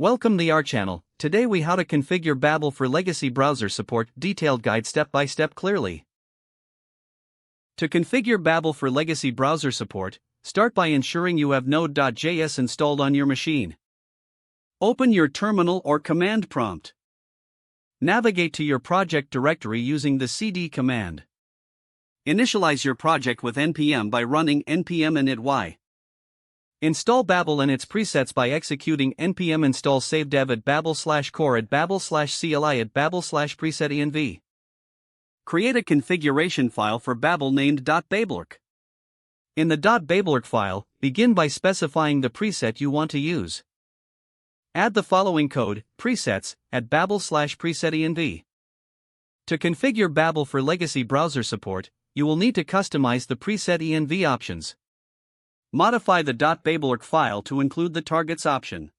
Welcome to our channel. Today we how to configure Babel for legacy browser support, detailed guide step by step clearly. To configure Babel for legacy browser support, start by ensuring you have Node.js installed on your machine. Open your terminal or command prompt. Navigate to your project directory using the cd command. Initialize your project with npm by running npm init. Install Babel and its presets by executing npm install savedev at babel/core at babel/cli at babel/preset-env. Create a configuration file for Babel named .babelrc. In the .babelrc file, begin by specifying the preset you want to use. Add the following code, presets, at babel/preset-env. To configure Babel for legacy browser support, you will need to customize the preset-env options. Modify the .babelrc file to include the targets option.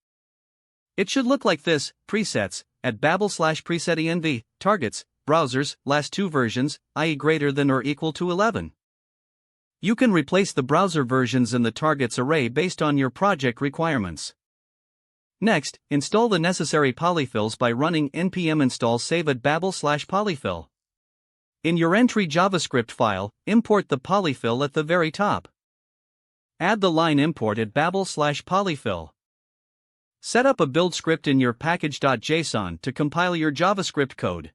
It should look like this: presets, at babel/preset-env, targets, browsers, last two versions, i.e. greater than or equal to 11. You can replace the browser versions in the targets array based on your project requirements. Next, install the necessary polyfills by running npm install save at babel/polyfill. In your entry JavaScript file, import the polyfill at the very top. Add the line import at babel/polyfill. Set up a build script in your package.json to compile your JavaScript code.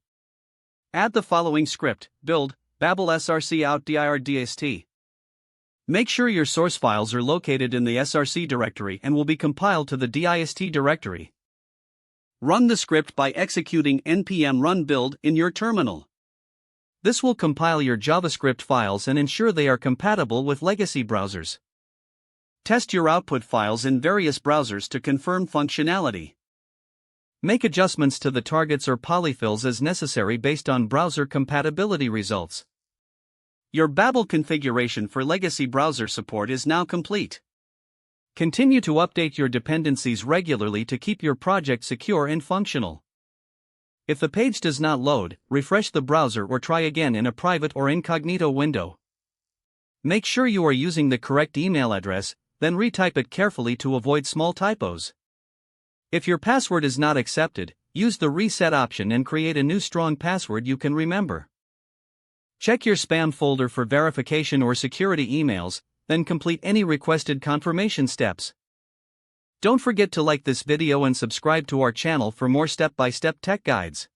Add the following script: build babel src out dir dst. Make sure your source files are located in the src directory and will be compiled to the dist directory. Run the script by executing npm run build in your terminal. This will compile your JavaScript files and ensure they are compatible with legacy browsers. Test your output files in various browsers to confirm functionality. Make adjustments to the targets or polyfills as necessary based on browser compatibility results. Your Babel configuration for legacy browser support is now complete. Continue to update your dependencies regularly to keep your project secure and functional. If the page does not load, refresh the browser or try again in a private or incognito window. Make sure you are using the correct email address, then retype it carefully to avoid small typos. If your password is not accepted, use the reset option and create a new strong password you can remember. Check your spam folder for verification or security emails, then complete any requested confirmation steps. Don't forget to like this video and subscribe to our channel for more step-by-step tech guides.